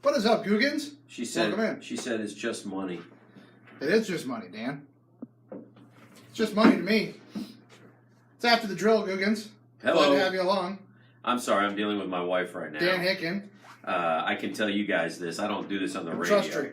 What is up, Googans? She said. Welcome in. She said it's just money. It is just money, Dan. It's just money to me. It's after the drill, Googans. Hello. Glad to have you along. I'm sorry, I'm dealing with my wife right now. Dan Hicken. I can tell you guys this. I don't do this on the radio. Trust tree.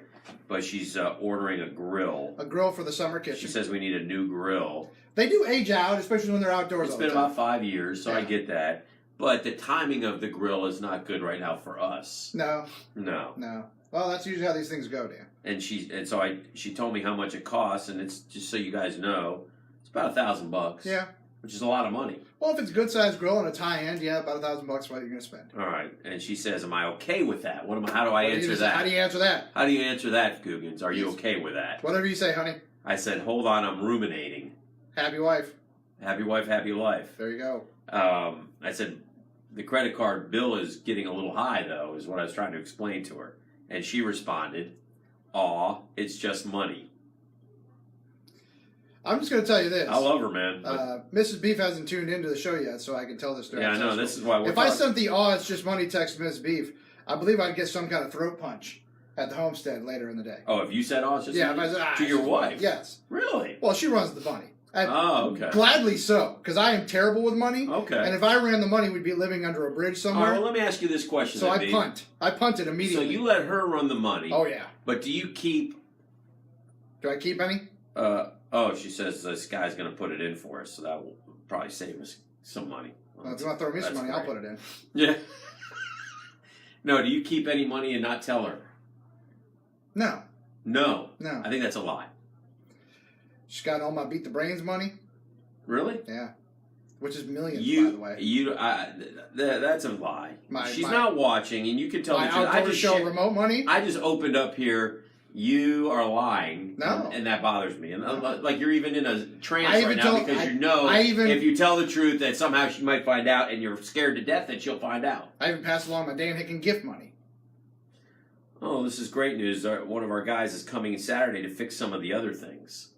But she's ordering a grill. A grill for the summer kitchen. She says we need a new grill. They do age out, especially when they're outdoors. It's all been the time. about 5 years, so I Yeah. get that. But the timing of the grill is not good right now for us. No. No. Well, that's usually how these things go, Dan. And she told me how much it costs, and it's just so you guys know, it's about $1,000. Yeah. Which is a lot of money. Well, if it's a good sized grill and it's high end, yeah, about $1,000 what you're going to spend. All right. And she says, am I okay with that? How do I answer that? How do you answer that? How do you answer that, Googans? Are you okay with that? Whatever you say, honey. I said, hold on, I'm ruminating. Happy wife. Happy wife, happy life. There you go. I said, the credit card bill is getting a little high, though, is what I was trying to explain to her. And she responded, aw, it's just money. I'm just going to tell you this. I love her, man. Mrs. Beef hasn't tuned into the show yet, so I can tell this story. Yeah, I know. This is why we're If I sent the it's just money text to Mrs. Beef, I believe I'd get some kind of throat punch at the homestead later in the day. Oh, if you said, oh, it's just money? If I said, to your wife? Yes. Really? Well, she runs the money. Okay. Gladly so, because I am terrible with money. Okay. And if I ran the money, we'd be living under a bridge somewhere. All right, well, let me ask you this question. So then, I punt. I punted immediately. So you let her run the money. Oh, yeah. But do you keep... Do I keep any? She says this guy's going to put it in for us, so that will probably save us some money. Well, if you want to throw me some money, great. I'll put it in. Yeah. No, do you keep any money and not tell her? No. No. No. I think that's a lie. She's got all my Beat the Brains money. Really? Yeah. Which is millions, by the way. That's a lie. She's my- not watching, and you can tell My the truth. outdoor show remote money. I just opened up here. You are lying. No. And that bothers me. And like you're even in a trance I right even now told- because I- you know I even- if you tell the truth that somehow she might find out, and you're scared to death that she'll find out. I even passed along my Dan Hicken gift money. Oh, this is great news. One of our guys is coming Saturday to fix some of the other things.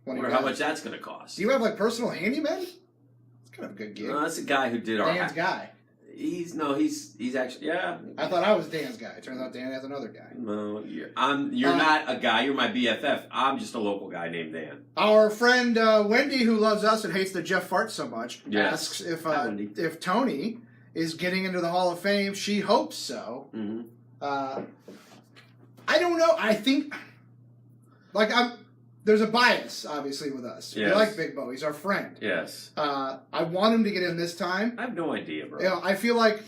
Wonder how much that's going to cost. Do you have like personal handyman? It's kind of a good gig. No, that's a guy who did our... Dan's guy. He's actually... Yeah. I thought I was Dan's guy. Turns out Dan has another guy. No, you're not a guy. You're my BFF. I'm just a local guy named Dan. Our friend Wendy, who loves us and hates that Jeff farts so much, asks if Tony is getting into the Hall of Fame. She hopes so. Mm-hmm. I don't know. I think... There's a bias, obviously, with us. Yes. We like Big Bo. He's our friend. Yes. I want him to get in this time. I have no idea, bro. You know, I feel like...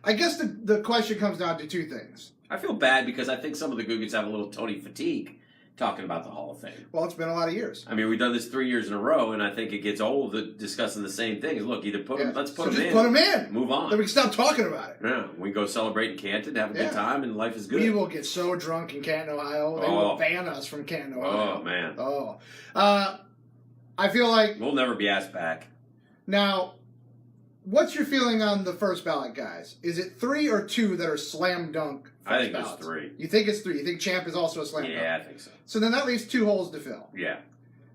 I guess the question comes down to two things. I feel bad because I think some of the Googans have a little Tony fatigue talking about the Hall of Fame. Well, it's been a lot of years. I mean, we've done this 3 years in a row, and I think it gets old discussing the same things. Look, either let's put him in. Put him in. Move on. Then we can stop talking about it. Yeah, we go celebrate in Canton, have a good time, and life is good. We will get so drunk in Canton, Ohio. They will ban us from Canton, Ohio. Oh, man. Oh. I feel like... We'll never be asked back. Now, what's your feeling on the first ballot, guys? Is it 3 or 2 that are slam dunk I think ballots? it's 3. You think it's 3? You think Champ is also a slam dunk? Yeah, I think so. So then that leaves 2 holes to fill. Yeah.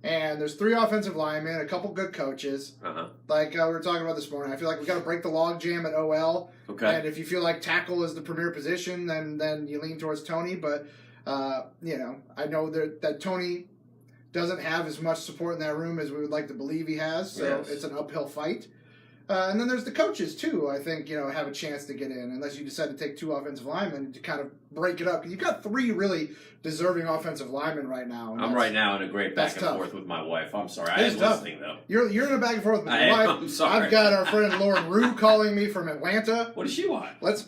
And there's 3 offensive linemen, a couple good coaches. Uh-huh. Like we were talking about this morning. I feel like we've got to break the log jam at OL. Okay. And if you feel like tackle is the premier position, then you lean towards Tony. But, I know that Tony doesn't have as much support in that room as we would like to believe he has. So it's an uphill fight. And then there's the coaches, too, I think, have a chance to get in, unless you decide to take 2 offensive linemen to kind of break it up. Because you've got 3 really deserving offensive linemen right now. I'm right now in a great back and forth with my wife. I'm sorry. I am listening, though. You're in a back and forth with my wife. I'm sorry. I've got our friend Lauren Rue calling me from Atlanta. What does she want? Let's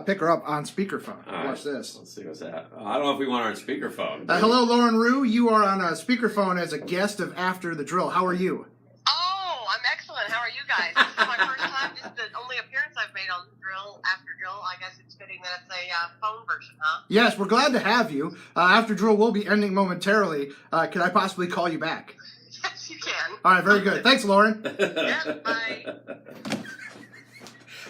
pick her up on speakerphone. All right. Watch this. Let's see what's that. I don't know if we want her on speakerphone. Hello, Lauren Rue. You are on speakerphone as a guest of After the Drill. How are you? Oh, I'm excellent. How are you guys? This is my first time. This is the only appearance I've made on Drill, After Drill. I guess it's fitting that it's a phone version, huh? Yes, we're glad to have you. After Drill will be ending momentarily. Could I possibly call you back? Yes, you can. All right, very good. Thanks, Lauren. Yeah, bye.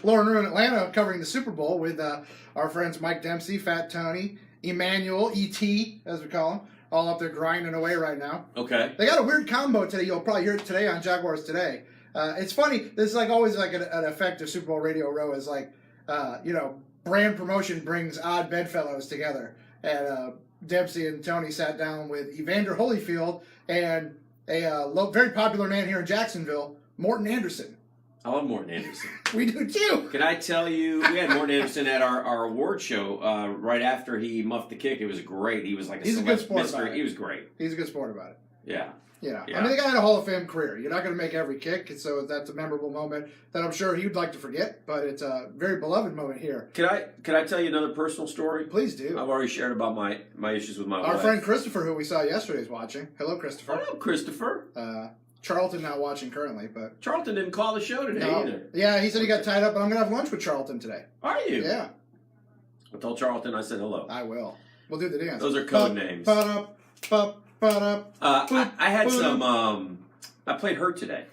Lauren Rue in Atlanta covering the Super Bowl with our friends Mike Dempsey, Fat Tony, Emmanuel, E.T., as we call him, all up there grinding away right now. Okay. They got a weird combo today. You'll probably hear it today on Jaguars Today. It's funny. This is like always like an effect of Super Bowl Radio Row is like, brand promotion brings odd bedfellows together. And Dempsey and Tony sat down with Evander Holyfield and a very popular man here in Jacksonville, Morton Anderson. I love Morton Anderson. We do too. Can I tell you, we had Morton Anderson at our award show right after he muffed the kick. It was great. He was like He's a good sport about it. He was great. He's a good sport about it. Yeah. Yeah. Yeah. I mean, the guy had a Hall of Fame career. You're not going to make every kick, so that's a memorable moment that I'm sure he'd like to forget, but it's a very beloved moment here. Can I tell you another personal story? Please do. I've already shared about my issues with my wife. Our friend Christopher, who we saw yesterday, is watching. Hello, Christopher. Hello, Christopher. Charlton not watching currently, but... Charlton didn't call the show today either. Yeah, he said he got tied up, but I'm going to have lunch with Charlton today. Are you? Yeah. I told Charlton I said hello. I will. We'll do the dance. Those are code names. I had some. I played Hurt today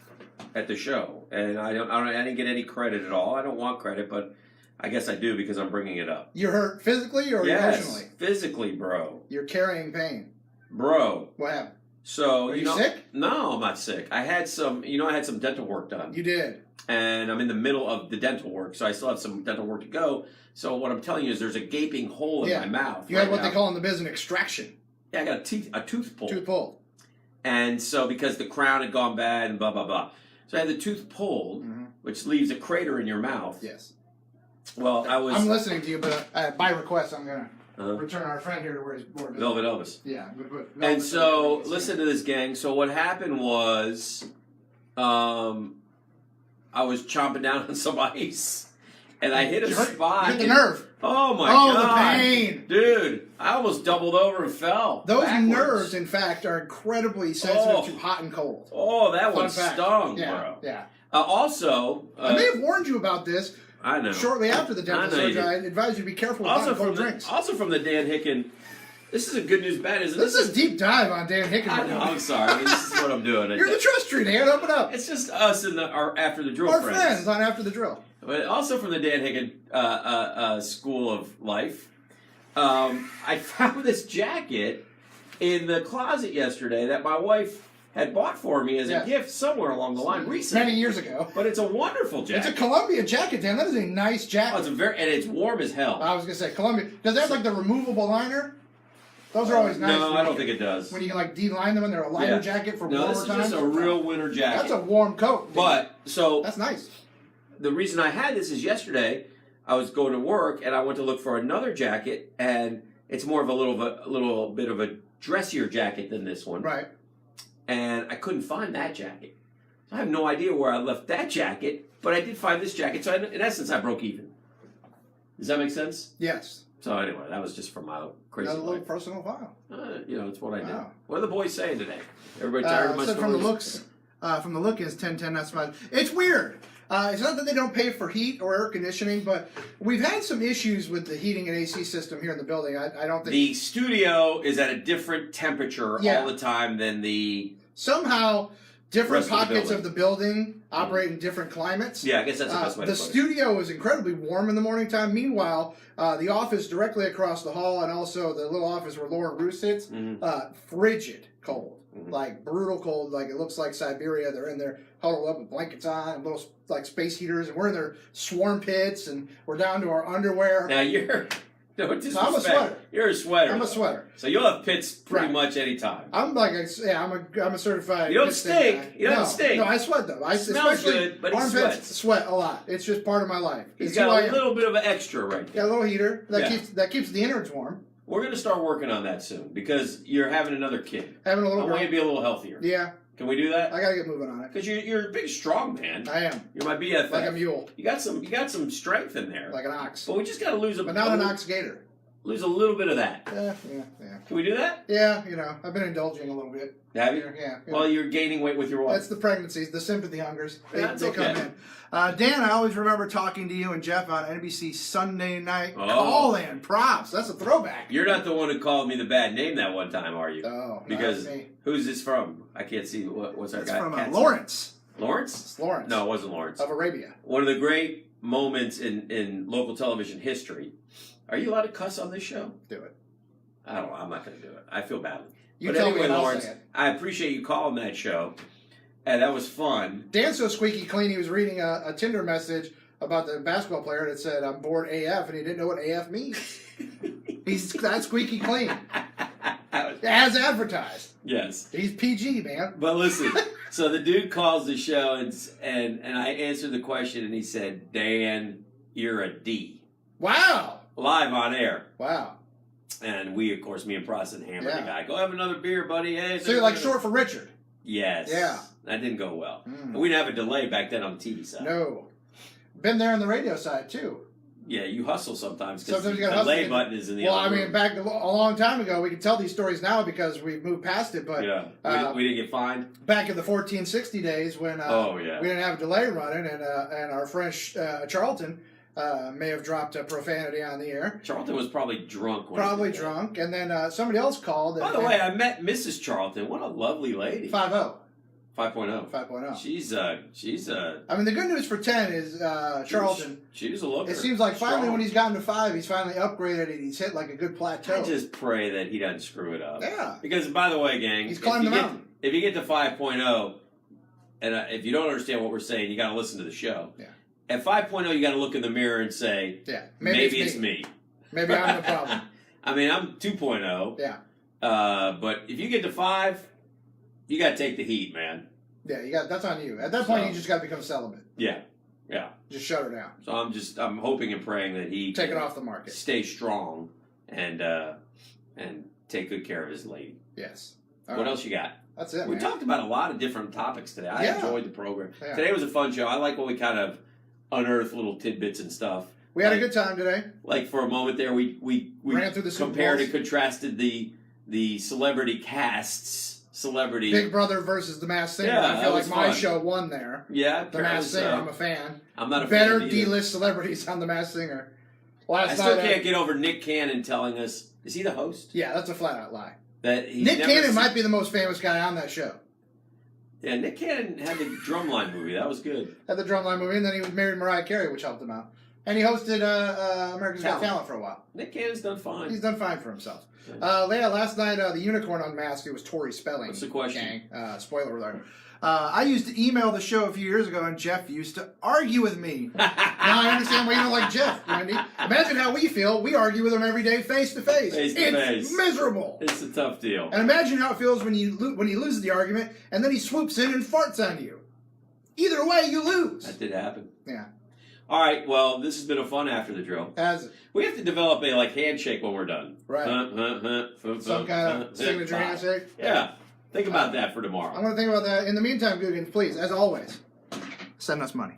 at the show, and I didn't get any credit at all. I don't want credit, but I guess I do because I'm bringing it up. You're hurt physically or emotionally? Physically, bro. You're carrying pain. Bro. What happened? So Are you sick? No, I'm not sick. I had some. I had some dental work done. You did. And I'm in the middle of the dental work, so I still have some dental work to go. So what I'm telling you is there's a gaping hole in my mouth. You had what they call in the business an extraction. Yeah, I got a tooth pulled. Tooth pulled. And so because the crown had gone bad and blah, blah, blah. So I had the tooth pulled, which leaves a crater in your mouth. Yes. Well, I'm listening to you, but by request, I'm going to return our friend here to where he's born. Velvet Elvis. Yeah. And so, listen to this, gang. So what happened was I was chomping down on some ice, and I hit a spot. You hit the nerve. Oh, my God. Oh, the pain. Dude, I almost doubled over and fell. Those backwards. nerves, in fact, are incredibly sensitive to hot and cold. Oh, that one fact. stung, Yeah, bro. yeah. Also... I may have warned you about this. I know. Shortly after the dental surgery, I advised you to be careful with hot and cold drinks. Also from the Dan Hicken... This is a good news, bad news. This is a deep dive on Dan Hicken. I know, I'm sorry. This is what I'm doing. You're the trust tree, Dan. Open up. It's just us and our After the Drill Our friends on After the Drill. But also from the Dan Hicken School of Life, I found this jacket in the closet yesterday that my wife had bought for me as a gift somewhere along the line recently. Many years ago. But it's a wonderful jacket. It's a Columbia jacket, Dan. That is a nice jacket. Oh, and it's warm as hell. I was going to say, Columbia. Does that have like the removable liner? Those are always nice. No, I don't think it does. When you like de-line them and they're a lighter jacket for warmer times. No, this is just a real winter jacket. That's a warm coat. But, so... That's nice. The reason I had this is yesterday I was going to work and I went to look for another jacket, and it's more of a little bit of a dressier jacket than this one. Right. And I couldn't find that jacket. So I have no idea where I left that jacket, but I did find this jacket. So in essence, I broke even. Does that make sense? Yes. So anyway, that was just from my crazy life. A little personal file. It's what I do. Wow. What are the boys saying today? Everybody tired of my stories? From the look is 1010. That's fine. It's weird. It's not that they don't pay for heat or air conditioning, but we've had some issues with the heating and AC system here in the building. I don't think the studio is at a different temperature all the time than the somehow different pockets of of the building operate in different climates. Yeah, I guess that's the best way to put it. The studio is incredibly warm in the morning time. Meanwhile, the office directly across the hall and also the little office where Lauren Roos sits, frigid cold. Like brutal cold, like it looks like Siberia. They're in there huddled up with blankets on and little like space heaters, and we're in their swarm pits, and we're down to our underwear. Now you're no disrespect. I'm a sweater. You're a sweater. I'm a sweater. So you'll have pits pretty much any time. I'm I'm a certified. You don't stink. You don't stink. No, I sweat though. I smells good, but he sweats. Sweat a lot. It's just part of my life. He's got a little bit of an extra right there. Got a little heater that keeps the innards warm. We're going to start working on that soon because you're having another kid. Having a little. I want you to be a little healthier. Yeah. Can we do that? I got to get moving on it. Because you're a big, strong man. I am. You're my BFF. Like a mule. You got some strength in there. Like an ox. But we just got to lose but not an ox gator. Lose a little bit of that. Yeah. Can we do that? Yeah, I've been indulging a little bit. Have you? Yeah. Well, you're gaining weight with your wife. That's the pregnancies, the sympathy hungers. They okay. come in. Dan, I always remember talking to you and Jeff on NBC Sunday Night Call-In Props. That's a throwback. You're not the one who called me the bad name that one time, are you? Oh, because who's this from? I can't see. What's our guy? It's from Lawrence. Lawrence? It's Lawrence. No, it wasn't Lawrence. Of Arabia. One of the great moments in local television history. Are you allowed to cuss on this show? Do it. I don't know. I'm not going to do it. I feel badly. You but tell anyway, me and Lawrence, I'll say it. I appreciate you calling that show. And that was fun. Dan's so squeaky clean, he was reading a Tinder message about the basketball player that said, "I'm bored AF," and he didn't know what AF means. He's that squeaky clean, as advertised. Yes. He's PG, man. But listen, so the dude calls the show, and I answered the question, and he said, "Dan, you're a D." Wow. Live on air. Wow. And we, of course, me and Preston hammered Yeah. the guy. Go have another beer, buddy. Hey, So you're like short for Richard. Yes. Yeah. That didn't go well. Mm. And we didn't have a delay back then on the TV side. No. Been there on the radio side, too. Yeah, you hustle sometimes because Sometimes the you gotta hustle. delay button is in the Well, other I mean, room. back a long time ago, we can tell these stories now because we've moved past it, but Yeah. We didn't get fined? back in the 1460 days when Oh, yeah. we didn't have a delay running, and our friend Charlton may have dropped a profanity on the air. Charlton was probably drunk. When Probably he did that. drunk, and then somebody else called. By the way, I met Mrs. Charlton. What a lovely lady. 5-0. 5.0. 5.0. She's I mean, the good news for 10 is Charlton. She was a looker. It seems like finally Strong. when he's gotten to 5, he's finally upgraded and he's hit like a good plateau. I just pray that he doesn't screw it up. Yeah. Because, by the way, gang, He's climbed the mountain. If you get to 5.0, and if you don't understand what we're saying, you got to listen to the show. Yeah. At 5.0, you got to look in the mirror and say, Yeah. maybe it's me. Maybe I'm the problem. I mean, I'm 2.0. Yeah. But if you get to 5, you got to take the heat, man. Yeah, that's on you. At that point, So- you just got to become celibate. Yeah. Yeah. Just shut her down. So I'm hoping and praying that he Take it can off the market. stay strong and take good care of his lady. Yes. What All right. else you got? That's it, We man. talked about a lot of different topics today. I Yeah. enjoyed the program. Yeah. Today was a fun show. I like when we kind of unearth little tidbits and stuff. We had a Like- good time today. Like for a moment there, we Ran through the Super compared Bowls. and contrasted the celebrity casts. Celebrity. Big Brother versus The Masked Singer. Yeah, I that feel like was my fun. show won there. Yeah, The Masked apparently Singer, so. I'm a fan. I'm not a Better fan either. D-list celebrities on The Masked Singer. I Last still night, can't get over Nick Cannon telling us, is he the host? Yeah, that's a flat-out lie. That he's Nick never Cannon seen- might be the most famous guy on that show. Yeah, Nick Cannon had the Drumline movie. That was good. Had the Drumline movie, and then he was married to Mariah Carey, which helped him out. And he hosted America's Got Talent for a while. Nick Cannon's done fine. He's done fine for himself. Last night, the unicorn unmasked. It was Tori Spelling. What's the question? Gang. Spoiler alert. I used to email the show a few years ago, and Jeff used to argue with me. Now I understand why you don't like Jeff, Wendy. Imagine how we feel. We argue with him every day, face to face. Face to It's face. miserable. It's a tough deal. And imagine how it feels when you lose the argument, and then he swoops in and farts on you. Either way, you lose. That did happen. Yeah. All right. Well, this has been a fun after the drill. Has it? We have to develop a handshake when we're done. Right. Some kind of signature handshake. Yeah. Think about that for tomorrow. I'm going to think about that. In the meantime, Guggen, please, as always, send us money.